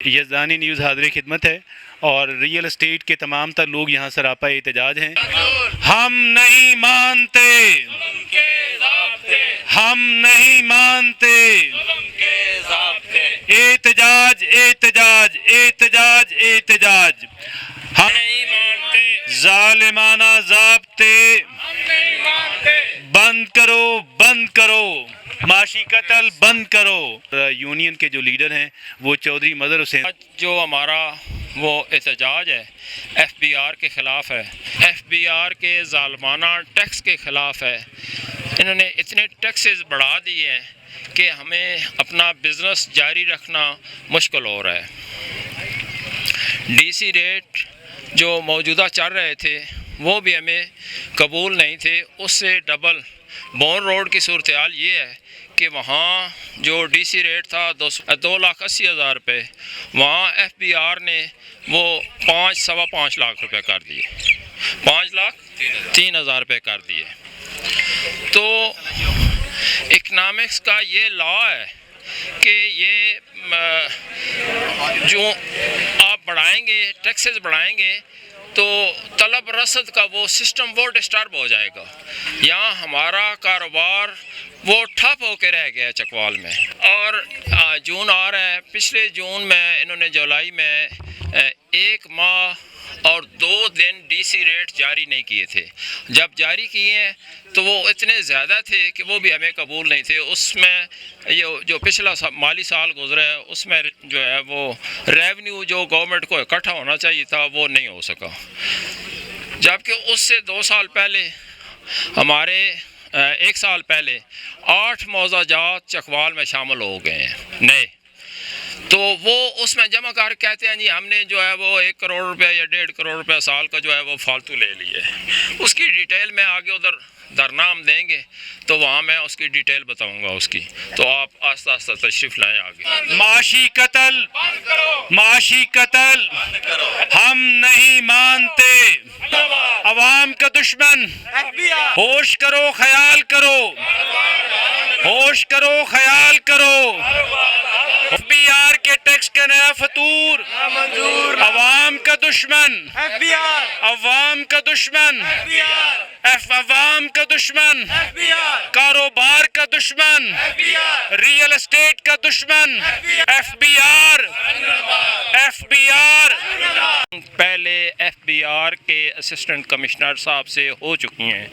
Yazdani news حاضر خدمت ہے اور ریئل اسٹیٹ کے تمام تر لوگ یہاں سراپا احتجاج ہیں. ہم نہیں مانتے، ہم نہیں مانتے، احتجاج احتجاج احتجاج احتجاج. ہم نہیں مانتے ظالمانہ ضابطے، بند کرو بند کرو، معاشی قتل بند کرو. یونین کے جو لیڈر ہیں وہ چودھری مظہر حسین، جو ہمارا وہ احتجاج ہے ایف بی آر کے خلاف ہے، ایف بی آر کے ظالمانہ ٹیکس کے خلاف ہے. انہوں نے اتنے ٹیکسز بڑھا دیے ہیں کہ ہمیں اپنا بزنس جاری رکھنا مشکل ہو رہا ہے. ڈی سی ریٹ جو موجودہ چل رہے تھے وہ بھی ہمیں قبول نہیں تھے. اس سے ڈبل بون روڈ کی صورتحال یہ ہے کہ وہاں جو ڈی سی ریٹ تھا 2,80,000 روپے، وہاں ایف بی آر نے وہ 5.25 لاکھ روپے کر دیے، 5,03,000 روپے کر دیے. تو اکنامکس کا یہ لا ہے کہ یہ جو آپ بڑھائیں گے، ٹیکسز بڑھائیں گے تو طلب رسد کا وہ سسٹم وہ ڈسٹرب ہو جائے گا. یہاں ہمارا کاروبار وہ ٹھپ ہو کے رہ گیا چکوال میں. اور جون آ رہا ہے، پچھلے جون میں انہوں نے جولائی میں 1 ماہ اور 2 دن ڈی سی ریٹ جاری نہیں کیے تھے. جب جاری کیے ہیں تو وہ اتنے زیادہ تھے کہ وہ بھی ہمیں قبول نہیں تھے. اس میں یہ جو پچھلا مالی سال گزرا ہے اس میں جو ہے وہ ریونیو جو گورنمنٹ کو اکٹھا ہونا چاہیے تھا وہ نہیں ہو سکا. جبکہ اس سے 2 سال پہلے ہمارے 1 سال پہلے 8 معاوضہ جات چکوال میں شامل ہو گئے ہیں نئے. تو وہ اس میں جمع کر کہتے ہیں جی ہم نے جو ہے وہ 1 کروڑ روپے یا 1.5 کروڑ روپے سال کا جو ہے وہ فالتو لے لیے. اس کی ڈیٹیل میں آگے ادھر دھرنا ہم دیں گے تو وہاں میں اس کی ڈیٹیل بتاؤں گا اس کی. تو آپ آہستہ آہستہ تشریف لائیں آگے. معاشی قتل، معاشی قتل ہم نہیں مانتے. عوام کا دشمن، ہوش کرو خیال کرو، ہوش کرو خیال کرو. ایف بی آر کے ٹیکس کا نیا فطور، عوام کا دشمن، عوام کا دشمن، عوام کا دشمن، کاروبار کا دشمن، ریئل اسٹیٹ کا دشمن. F B R, F B R پہلے ایف بی آر کے اسسٹنٹ کمشنر صاحب سے ہو چکی ہیں.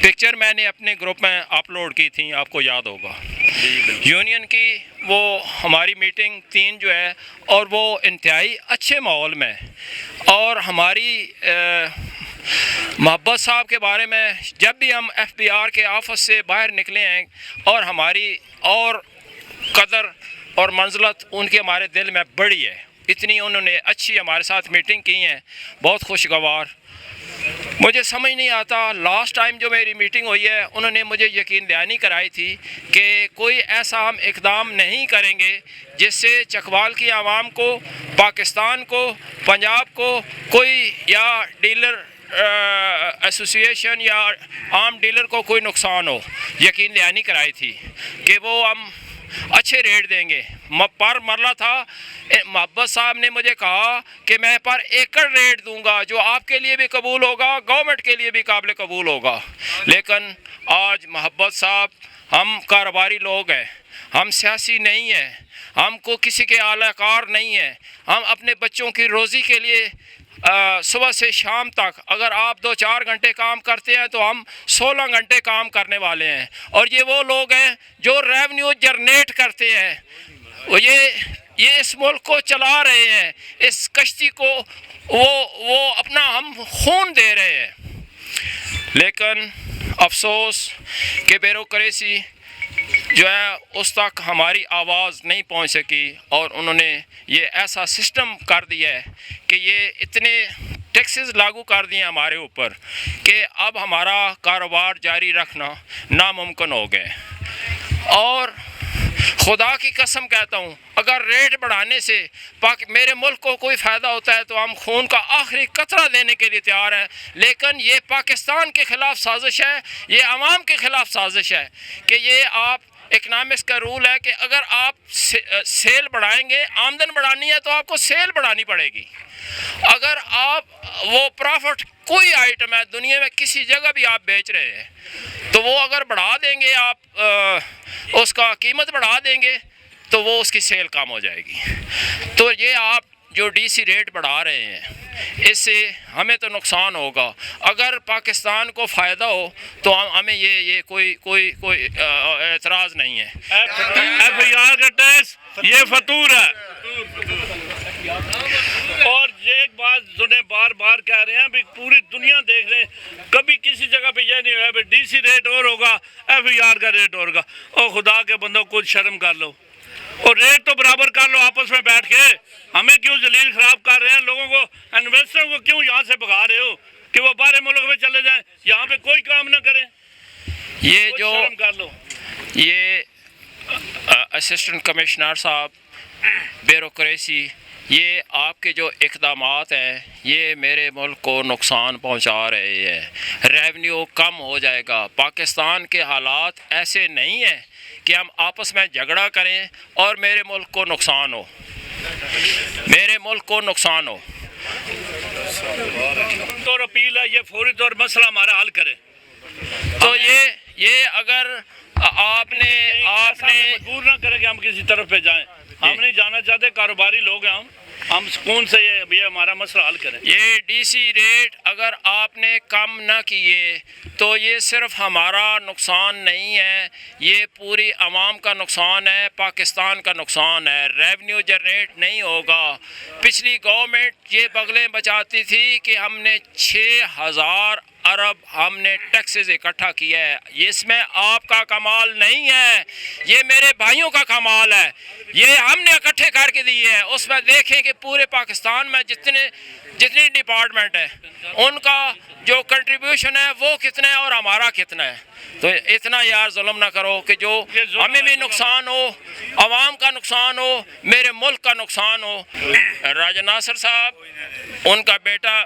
پکچر میں نے اپنے گروپ میں اپلوڈ کی تھیں، آپ کو یاد ہوگا. یونین کی وہ ہماری میٹنگ 3 جو ہے اور وہ انتہائی اچھے ماحول میں. اور ہماری محبت صاحب کے بارے میں جب بھی ہم ایف بی آر کے آفس سے باہر نکلے ہیں اور ہماری اور قدر اور منزلت ان کی ہمارے دل میں بڑی ہے. اتنی انہوں نے اچھی ہمارے ساتھ میٹنگ کی ہیں، بہت خوشگوار. مجھے سمجھ نہیں آتا، لاسٹ ٹائم جو میری میٹنگ ہوئی ہے انہوں نے مجھے یقین دہانی کرائی تھی کہ کوئی ایسا ہم اقدام نہیں کریں گے جس سے چکوال کی عوام کو، پاکستان کو، پنجاب کو کوئی یا ڈیلر ایسوسی ایشن یا عام ڈیلر کو کوئی نقصان ہو. یقین دہانی کرائی تھی کہ وہ ہم اچھے ریٹ دیں گے. پر مرلہ تھا، محبت صاحب نے مجھے کہا کہ میں پر ایکڑ ریٹ دوں گا جو آپ کے لیے بھی قبول ہوگا، گورنمنٹ کے لیے بھی قابل قبول ہوگا. لیکن آج محبت صاحب، ہم کاروباری لوگ ہیں، ہم سیاسی نہیں ہیں، ہم کو کسی کے اعلی کار نہیں ہیں. ہم اپنے بچوں کی روزی کے لیے صبح سے شام تک اگر آپ 2-4 گھنٹے کام کرتے ہیں تو ہم 16 گھنٹے کام کرنے والے ہیں. اور یہ وہ لوگ ہیں جو ریونیو جنریٹ کرتے ہیں، یہ اس ملک کو چلا رہے ہیں، اس کشتی کو وہ اپنا ہم خون دے رہے ہیں. لیکن افسوس کہ بیوروکریسی جو ہے اس تک ہماری آواز نہیں پہنچ سکی. اور انہوں نے یہ ایسا سسٹم کر دیا ہے کہ یہ اتنے ٹیکسز لاگو کر دیے ہمارے اوپر کہ اب ہمارا کاروبار جاری رکھنا ناممکن ہو گئے. اور خدا کی قسم کہتا ہوں اگر ریٹ بڑھانے سے میرے ملک کو کوئی فائدہ ہوتا ہے تو ہم خون کا آخری قطرہ دینے کے لیے تیار ہیں، لیکن یہ پاکستان کے خلاف سازش ہے، یہ عوام کے خلاف سازش ہے کہ یہ آپ اکنامکس کا رول ہے کہ اگر آپ سیل بڑھائیں گے، آمدن بڑھانی ہے تو آپ کو سیل بڑھانی پڑے گی۔ اگر آپ وہ پرافٹ کوئی آئٹم ہے دنیا میں کسی جگہ بھی آپ بیچ رہے ہیں تو وہ اگر بڑھا دیں گے، آپ اس کا قیمت بڑھا دیں گے تو وہ اس کی سیل کم ہو جائے گی۔ تو یہ آپ جو ڈی سی ریٹ بڑھا رہے ہیں اس سے ہمیں تو نقصان ہوگا۔ اگر پاکستان کو فائدہ ہو تو ہمیں یہ کوئی اعتراض نہیں ہے۔ FBR کا ٹیکس یہ فطور ہے، اور یہ ایک بات سنیں، بار بار کہہ رہے ہیں بھی پوری دنیا دیکھ رہے ہیں، کبھی کسی جگہ پہ یہ نہیں ہوا بھی ڈی سی ریٹ اور ہوگا، FBR کا ریٹ اور ہوگا۔ اور خدا کے بندوں کو شرم کر لو اور ریٹ تو برابر کر لو آپس میں بیٹھ کے۔ ہمیں کیوں ذلیل خراب کر رہے ہیں؟ لوگوں کو، انویسٹروں کو کیوں یہاں سے بھگا رہے ہو کہ وہ باہر ملک میں چلے جائیں، یہاں پہ کوئی کام نہ کریں؟ یہ جو شرم کر لو۔ یہ اسسٹنٹ کمشنر صاحب بیوروکریسی، یہ آپ کے جو اقدامات ہیں یہ میرے ملک کو نقصان پہنچا رہے ہیں۔ ریونیو کم ہو جائے گا۔ پاکستان کے حالات ایسے نہیں ہیں کہ ہم آپس میں جھگڑا کریں اور میرے ملک کو نقصان ہو، میرے ملک کو نقصان ہو۔ تو اپیل ہے یہ فوری طور مسئلہ ہمارا حل کرے۔ تو یہ اگر آپ نے مجبور نہ کرے کہ ہم کسی طرف پہ جائیں، ہم نہیں جانا چاہتے، کاروباری لوگ ہیں ہم سکون سے یہ ہمارا مسئلہ حل کریں۔ یہ ڈی سی ریٹ اگر آپ نے کم نہ کیے تو یہ صرف ہمارا نقصان نہیں ہے، یہ پوری عوام کا نقصان ہے، پاکستان کا نقصان ہے۔ ریونیو جنریٹ نہیں ہوگا۔ پچھلی گورنمنٹ یہ بغلیں بچاتی تھی کہ ہم نے 6000 ارب ہم نے ٹیکسز اکٹھا کیا ہے۔ اس میں آپ کا کمال نہیں ہے، یہ میرے بھائیوں کا کمال ہے، یہ ہم نے اکٹھے کر کے دیے ہیں۔ اس میں دیکھیں کہ پورے پاکستان میں جتنی ڈپارٹمنٹ ہے ان کا جو کنٹریبیوشن ہے وہ کتنا ہے اور ہمارا کتنا ہے۔ تو اتنا یار ظلم نہ کرو کہ جو ہمیں بھی نقصان ہو، عوام کا نقصان ہو، میرے ملک کا نقصان ہو۔ راجہ ناصر صاحب، ان کا بیٹا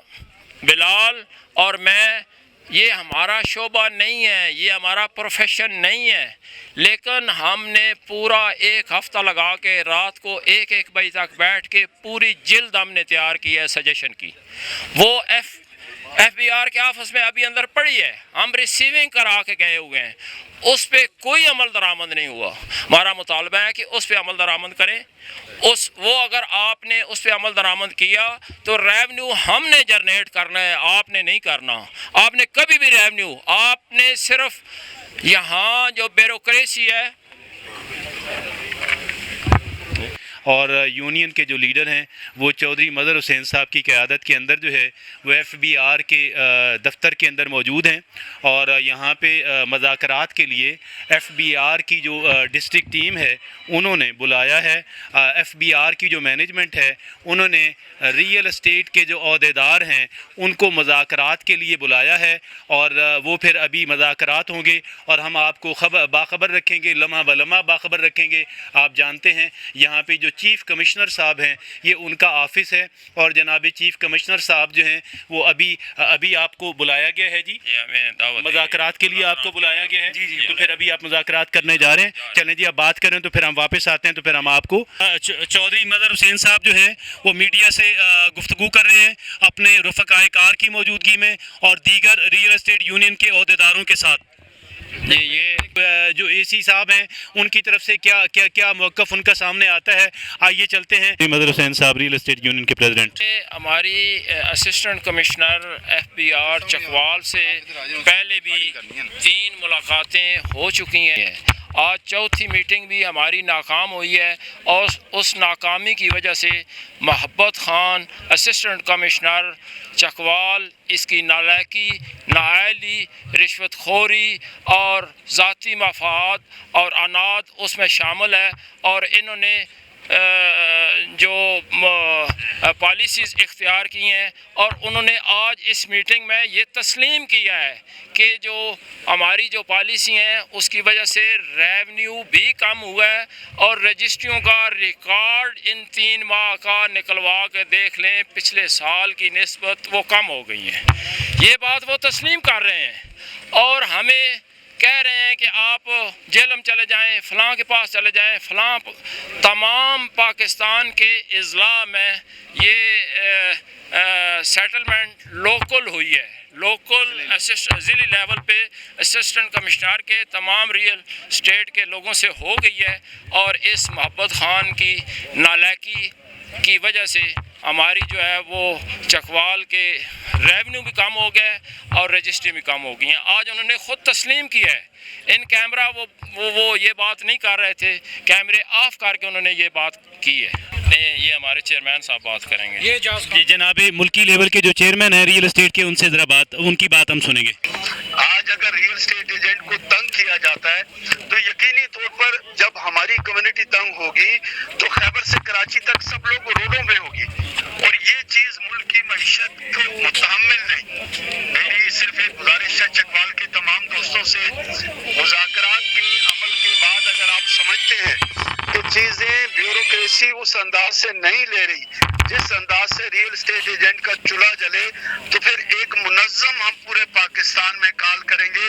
بلال اور میں، یہ ہمارا شعبہ نہیں ہے، یہ ہمارا پروفیشن نہیں ہے، لیکن ہم نے پورا ایک ہفتہ لگا کے رات کو 1 بجے تک بیٹھ کے پوری جلد ہم نے تیار کی ہے سجیشن کی۔ وہ FBR کے آفس میں ابھی اندر پڑی ہے، ہم ریسیونگ کرا کے گئے ہوئے ہیں، اس پہ کوئی عمل درآمد نہیں ہوا۔ ہمارا مطالبہ ہے کہ اس پہ عمل درآمد کریں۔ وہ اگر آپ نے اس پہ عمل درآمد کیا تو ریونیو ہم نے جنریٹ کرنا ہے، آپ نے نہیں کرنا۔ آپ نے کبھی بھی ریونیو، آپ نے صرف یہاں جو بیوروکریسی ہے۔ اور یونین کے جو لیڈر ہیں وہ چودھری مظہر حسین صاحب کی قیادت کے اندر جو ہے وہ FBR کے دفتر کے اندر موجود ہیں، اور یہاں پہ مذاکرات کے لیے FBR کی جو ڈسٹرکٹ ٹیم ہے انہوں نے بلایا ہے۔ FBR کی جو مینجمنٹ ہے انہوں نے ریئل اسٹیٹ کے جو عہدیدار ہیں ان کو مذاکرات کے لیے بلایا ہے، اور وہ پھر ابھی مذاکرات ہوں گے اور ہم آپ کو باخبر رکھیں گے، لمحہ بلمحہ باخبر رکھیں گے۔ آپ جانتے ہیں یہاں پہ جو چیف کمشنر صاحب ہیں یہ ان کا آفس ہے، اور جناب چیف کمشنر صاحب جو ہیں وہ ابھی آپ کو بلایا گیا ہے جی مذاکرات کے لیے، آپ کو بلایا گیا ہے جی، تو پھر ابھی آپ مذاکرات کرنے جا رہے ہیں۔ چلیں جی آپ بات کریں تو پھر ہم واپس آتے ہیں، تو پھر ہم آپ کو چودھری مظہر حسین صاحب جو ہیں وہ میڈیا سے گفتگو کر رہے ہیں اپنے رفقائے کار کی موجودگی میں اور دیگر ریئل اسٹیٹ یونین کے عہدیداروں کے ساتھ۔ یہ جو AC صاحب ہیں ان کی طرف سے کیا موقف ان کا سامنے آتا ہے، آئیے چلتے ہیں۔ مظہر حسین صاحب ریئل اسٹیٹ یونین کے پریزیڈنٹ۔ ہماری اسسٹنٹ کمشنر FBR چکوال سے پہلے بھی 3 ملاقاتیں ہو چکی ہیں۔ آج چوتھی میٹنگ بھی ہماری ناکام ہوئی ہے، اور اس ناکامی کی وجہ سے محبت خان اسسٹنٹ کمشنر چکوال اس کی نالائکی، نااہلی، رشوت خوری اور ذاتی مفاد اور اناد اس میں شامل ہے، اور انہوں نے جو پالیسیز اختیار کی ہیں، اور انہوں نے آج اس میٹنگ میں یہ تسلیم کیا ہے کہ جو ہماری جو پالیسی ہیں اس کی وجہ سے ریونیو بھی کم ہوا ہے، اور رجسٹریوں کا ریکارڈ ان 3 ماہ کا نکلوا کے دیکھ لیں پچھلے سال کی نسبت وہ کم ہو گئی ہیں۔ یہ بات وہ تسلیم کر رہے ہیں، اور ہمیں کہہ رہے ہیں کہ آپ جیلم چلے جائیں، فلاں کے پاس چلے جائیں، فلاں تمام پاکستان کے اضلاع میں یہ سیٹلمنٹ لوکل ہوئی ہے، لوکل ضلعی لیول پہ اسسٹنٹ کمشنر کے تمام ریئل اسٹیٹ کے لوگوں سے ہو گئی ہے، اور اس محبت خان کی نالائکی کی وجہ سے ہماری جو ہے وہ چکوال کے ریونیو بھی کم ہو گئے اور رجسٹری بھی کم ہو گئی ہیں۔ آج انہوں نے خود تسلیم کیا ہے، ان کیمرہ وہ یہ بات نہیں کر رہے تھے، کیمرے آف کر کے انہوں نے یہ بات کی ہے۔ یہ ہمارے چیئرمین صاحب بات کریں گے۔ جی جناب، ملکی لیول کے جو چیئرمین ہیں ریئل اسٹیٹ کے، ان سے ذرا ان کی بات ہم سنیں گے۔ آج اگر ریئل اسٹیٹ ایجنٹ کو تنگ کیا جاتا ہے تو یقینی طور پر جب ہماری کمیونٹی تنگ ہوگی تو خیبر سے کراچی تک سب لوگ روڈوں میں ہوگی، اور یہ چیز ملک کی معیشت کو متحمل نہیں۔ میری صرف ایک گزارش ہے چکوال کے تمام دوستوں سے، مذاکرات کے عمل کے بعد اگر آپ سمجھتے ہیں کہ چیزیں بیوروکریسی اس انداز سے نہیں لے رہی جس انداز سے ریئل اسٹیٹ ایجنٹ کا چولہا جلے، تو پھر ایک منظم ہم پورے پاکستان میں کال کریں گے،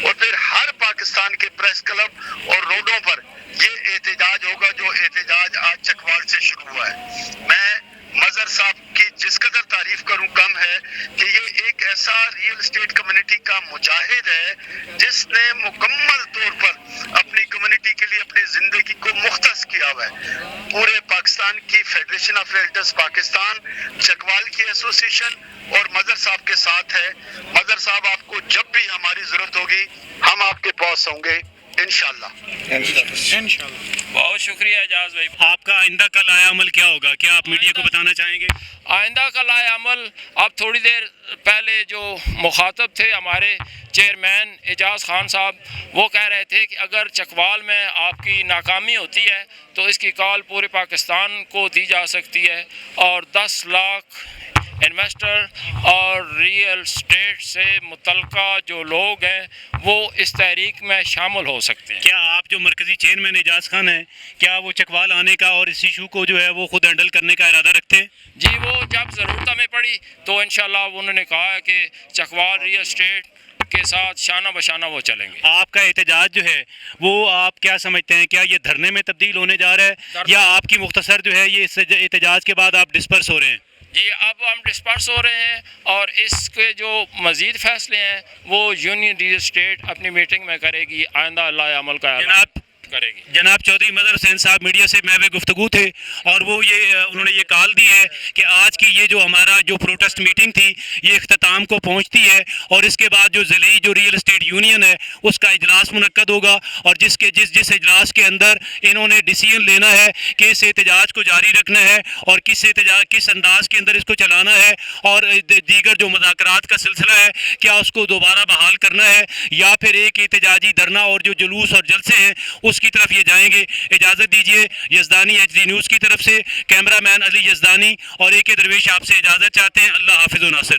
اور پھر ہر پاکستان کے پریس کلب اور روڈوں پر یہ احتجاج ہوگا جو احتجاج آج چکوال سے شروع ہوا ہے۔ میں مظہر صاحب کی جس قدر تعریف کروں کم ہے کہ یہ ایک ایسا ریئل اسٹیٹ کمیونٹی کا مجاہد ہے جس نے مکمل طور پر اپنی کمیونٹی کے لیے اپنی زندگی کو مختص کیا ہوا ہے۔ پورے پاکستان کی فیڈریشن آف ریلٹرز پاکستان، چکوال کی ایسوسیشن اور مظہر صاحب کے ساتھ ہے۔ مظہر صاحب، آپ کو جب بھی ہماری ضرورت ہوگی ہم آپ کے پاس ہوں گے انشاءاللہ۔ بہت شکریہ اعجاز بھائی۔ آپ کا آئندہ کا لائحہ عمل کیا ہوگا؟ کیا آپ میڈیا کو بتانا چاہیں گے؟ آئندہ کا لائحہ عمل، اب تھوڑی دیر پہلے جو مخاطب تھے ہمارے چیئرمین اعجاز خان صاحب، وہ کہہ رہے تھے کہ اگر چکوال میں آپ کی ناکامی ہوتی ہے تو اس کی کال پورے پاکستان کو دی جا سکتی ہے، اور 10 لاکھ انویسٹر اور ریئل اسٹیٹ سے متعلقہ جو لوگ ہیں وہ اس تحریک میں شامل ہو سکتے ہیں۔ کیا آپ جو مرکزی چیئرمین اعجاز خان ہیں، کیا وہ چکوال آنے کا اور اس ایشو کو جو ہے وہ خود ہینڈل کرنے کا ارادہ رکھتے ہیں؟ جی، وہ جب ضرورت ہمیں پڑی تو انشاءاللہ انہوں نے کہا ہے کہ چکوال ریئل اسٹیٹ کے ساتھ شانہ بشانہ وہ چلیں گے۔ آپ کا احتجاج جو ہے وہ آپ کیا سمجھتے ہیں؟ کیا یہ دھرنے میں تبدیل ہونے جا رہا ہے، یا آپ کی مختصر جو ہے یہ اس احتجاج کے بعد آپ ڈسپرس ہو رہے ہیں؟ جی، اب ہم ڈسپرس ہو رہے ہیں، اور اس کے جو مزید فیصلے ہیں وہ یونین ریئل اسٹیٹ اپنی میٹنگ میں کرے گی، آئندہ لائحہ عمل کا اعلان کرے گی۔ جناب چودھری مظہر حسین صاحب میڈیا سے میں گفتگو تھے، اور وہ انہوں نے یہ کال دی ہے کہ آج کی یہ جو ہمارا جو پروٹیسٹ میٹنگ تھی یہ اختتام کو پہنچتی ہے، اور اس کے بعد جو ضلعی جو ریئل اسٹیٹ یونین ہے اس کا اجلاس منعقد ہوگا، اور جس اجلاس کے اندر انہوں نے ڈیسیژن لینا ہے کہ اس احتجاج کو جاری رکھنا ہے اور کس انداز کے اندر اس کو چلانا ہے، اور دیگر جو مذاکرات کا سلسلہ ہے کیا اس کو دوبارہ بحال کرنا ہے، یا پھر ایک احتجاجی دھرنا اور جو جلوس اور جلسے ہیں اس کی طرف یہ جائیں گے۔ اجازت دیجیے، یزدانی ایچ ڈی نیوز کی طرف سے کیمرہ مین علی یزدانی اور اے کے درویش آپ سے اجازت چاہتے ہیں۔ اللہ حافظ و ناصر۔